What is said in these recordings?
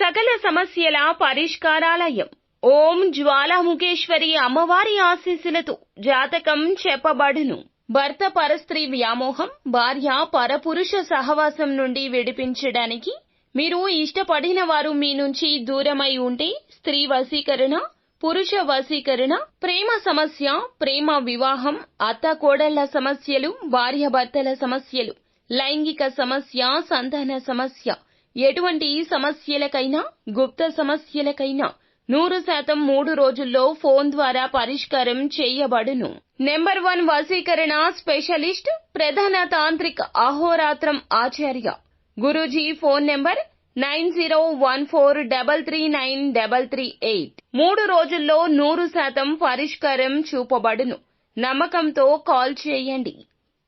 సకల సమస్యల పరిష్కారాలయం. ఓం జ్వాలాముఖేశ్వరి అమ్మవారి ఆశీస్సులతో జాతకం చెప్పబడును. భర్త పరస్త్రీ వ్యామోహం, భార్య పరపురుష సహవాసం నుండి విడిపించడానికి మీరు ఇష్టపడిన వారు మీ నుంచి దూరమై ఉంటే స్త్రీ వశీకరణ, పురుష వశీకరణ, ప్రేమ సమస్య, ప్రేమ వివాహం, అత్త కోడళ్ల సమస్యలు, భార్యాభర్తల సమస్యలు, లైంగిక సమస్య, సంతాన సమస్య, ఎటువంటి సమస్యలకైనా గుప్త సమస్యలకైనా 100% 3 రోజుల్లో ఫోన్ ద్వారా పరిష్కారం చేయబడును. నెంబర్ 1 వశీకరణ స్పెషలిస్ట్, ప్రధాన తాంత్రిక అహోరాత్రం ఆచార్య గురూజీ. Phone number 9014339338. 3 రోజుల్లో 100% పరిష్కారం చూపబడును. నమ్మకంతో కాల్ చేయండి.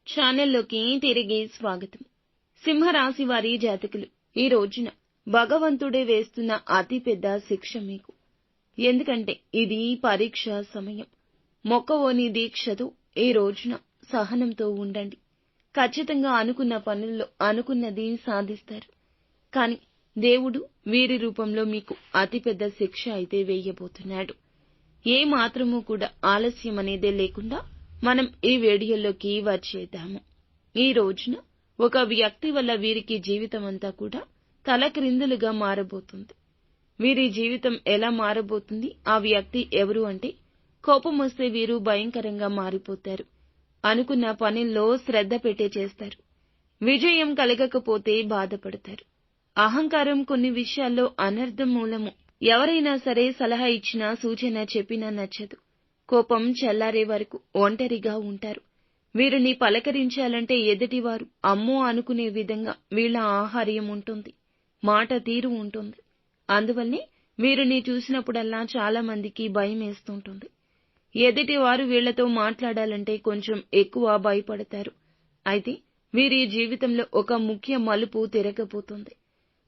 ఛానల్లోకి తిరిగి స్వాగతం. సింహరాశి వారి జాతకులు, ఈ రోజున భగవంతుడే వేస్తున్న అతిపెద్ద శిక్ష మీకు. ఎందుకంటే ఇది పరీక్ష సమయం. మొక్కవోని దీక్షతో ఈ రోజున సహనంతో ఉండండి. ఖచ్చితంగా అనుకున్న పనుల్లో అనుకున్నది సాధిస్తారు. కానీ దేవుడు వీరి రూపంలో మీకు అతిపెద్ద శిక్ష అయితే వేయబోతున్నాడు. ఏ మాత్రమూ కూడా ఆలస్యం అనేదే లేకుండా మనం ఈ వీడియోలోకి వచ్చేద్దాము. ఈ రోజున ఒక వ్యక్తి వల్ల వీరికి జీవితమంతా కూడా తలక్రిందులుగా మారబోతుంది. వీరి జీవితం ఎలా మారబోతుంది? ఆ వ్యక్తి ఎవరు అంటే, కోపం వస్తే వీరు భయంకరంగా మారిపోతారు. అనుకున్న పనుల్లో శ్రద్ధ పెట్టే చేస్తారు. విజయం కలగకపోతే బాధపడతారు. అహంకారం కొన్ని విషయాల్లో అనర్థం మూలము. ఎవరైనా సరే సలహా ఇచ్చినా సూచన చెప్పినా నచ్చదు. కోపం చల్లారే వరకు ఒంటరిగా ఉంటారు. వీరిని పలకరించాలంటే ఎదుటివారు అమ్మో అనుకునే విధంగా వీళ్ల ఆహార్యం ఉంటుంది, మాట తీరు ఉంటుంది. అందువల్లే వీరిని చూసినప్పుడల్లా చాలా మందికి భయం వేస్తుంటుంది. ఎదుటివారు వీళ్లతో మాట్లాడాలంటే కొంచెం ఎక్కువ భయపడతారు. అయితే వీరి జీవితంలో ఒక ముఖ్య మలుపు తిరగబోతుంది.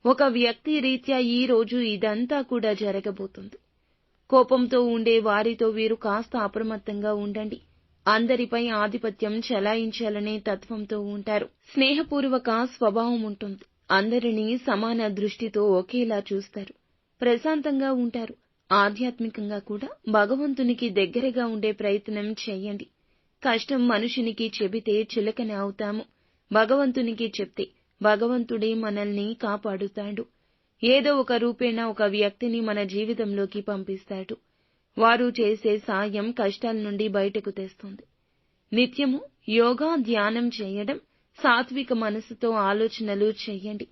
ఒక వ్యక్తి రీత్యా ఈ రోజు ఇదంతా కూడా జరగబోతుంది. కోపంతో ఉండే వారితో వీరు కాస్త అప్రమత్తంగా ఉండండి. అందరిపై ఆధిపత్యం చెలాయించాలనే తత్వంతో ఉంటారు. స్నేహపూర్వక స్వభావం ఉంటుంది. అందరినీ సమాన దృష్టితో ఒకేలా చూస్తారు. ప్రశాంతంగా ఉంటారు. ఆధ్యాత్మికంగా కూడా భగవంతునికి దగ్గరగా ఉండే ప్రయత్నం చేయండి. కష్టం మనుషునికి చెబితే చులకన అవుతాము. భగవంతునికి చెప్తే భగవంతుడే మనల్ని కాపాడుతాడు. ఏదో ఒక రూపేణ ఒక వ్యక్తిని మన జీవితంలోకి పంపిస్తాడు. వారు చేసే సాయం కష్టాల నుండి బయటకు తెస్తుంది. నిత్యము యోగా, ధ్యానం చేయడం, సాత్విక మనసుతో ఆలోచనలు చేయండి.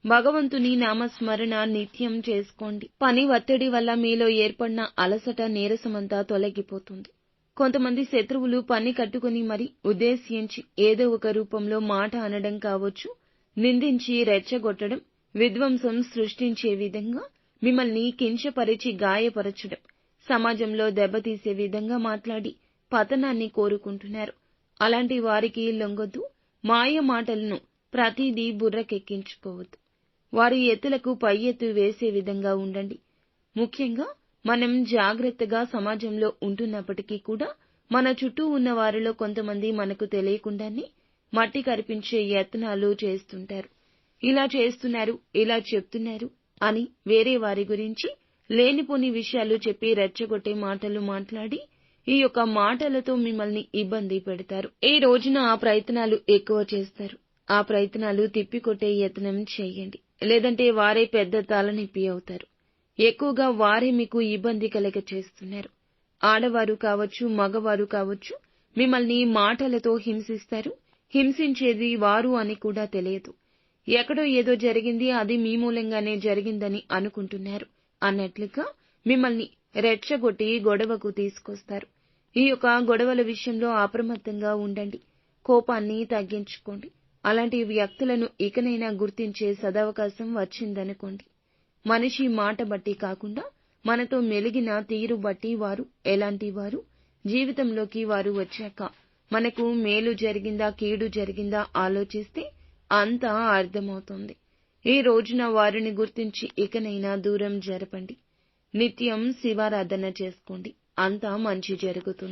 భగవంతుని నామస్మరణ నిత్యం చేసుకోండి. పని ఒత్తిడి వల్ల మీలో ఏర్పడిన అలసట, నీరసమంతా తొలగిపోతుంది. కొంతమంది శత్రువులు పని కట్టుకుని మరి ఉద్దేశించి ఏదో ఒక రూపంలో మాట అనడం కావచ్చు, నిందించి రెచ్చగొట్టడం, విధ్వంసం సృష్టించే విధంగా మిమ్మల్ని కించపరిచి గాయపరచడం, సమాజంలో దెబ్బతీసే విధంగా మాట్లాడి పతనాన్ని కోరుకుంటున్నారు. అలాంటి వారికి లొంగొద్దు. మాయ మాటలను ప్రతిదీ బుర్రకెక్కించుకోవద్దు. వారి ఎత్తులకు పై ఎత్తు వేసే విధంగా ఉండండి. ముఖ్యంగా మనం జాగ్రత్తగా సమాజంలో ఉంటున్నప్పటికీ కూడా మన చుట్టూ ఉన్న వారిలో కొంతమంది మనకు తెలియకుండానే మట్టి కరిపించే యత్నాలు చేస్తుంటారు. ఇలా చేస్తున్నారు, ఇలా చెప్తున్నారు అని వేరే వారి గురించి లేనిపోని విషయాలు చెప్పి రెచ్చగొట్టే మాటలు మాట్లాడి ఈ యొక్క మాటలతో మిమ్మల్ని ఇబ్బంది పెడతారు. ఈ రోజున ఆ ప్రయత్నాలు ఎక్కువ చేస్తారు. ఆ ప్రయత్నాలు తిప్పికొట్టే యత్నం చేయండి. లేదంటే వారే పెద్ద తలనొప్పి అవుతారు. ఎక్కువగా వారే మీకు ఇబ్బంది కలగ చేస్తున్నారు. ఆడవారు కావచ్చు, మగవారు కావచ్చు, మిమ్మల్ని మాటలతో హింసిస్తారు. హింసించేది వారు అని కూడా తెలియదు. ఎక్కడో ఏదో జరిగింది, అది మీ మూలంగానే జరిగిందని అనుకుంటున్నారు అన్నట్లుగా మిమ్మల్ని రెచ్చగొట్టి గొడవకు తీసుకొస్తారు. ఈ యొక్క గొడవల విషయంలో అప్రమత్తంగా ఉండండి. కోపాన్ని తగ్గించుకోండి. అలాంటి వ్యక్తులను ఇకనైనా గుర్తించే సదవకాశం వచ్చిందనుకోండి. మనిషి మాట బట్టి కాకుండా మనతో మెలిగిన తీరు బట్టి వారు ఎలాంటి వారు, జీవితంలోకి వారు వచ్చాక మనకు మేలు జరిగిందా కీడు జరిగిందా ఆలోచిస్తే అంతా అర్థమవుతుంది. ఈ రోజున వారిని గుర్తించి ఇకనైనా దూరం జరపండి. నిత్యం శివారాధన చేసుకోండి. అంతా మంచి జరుగుతుంది.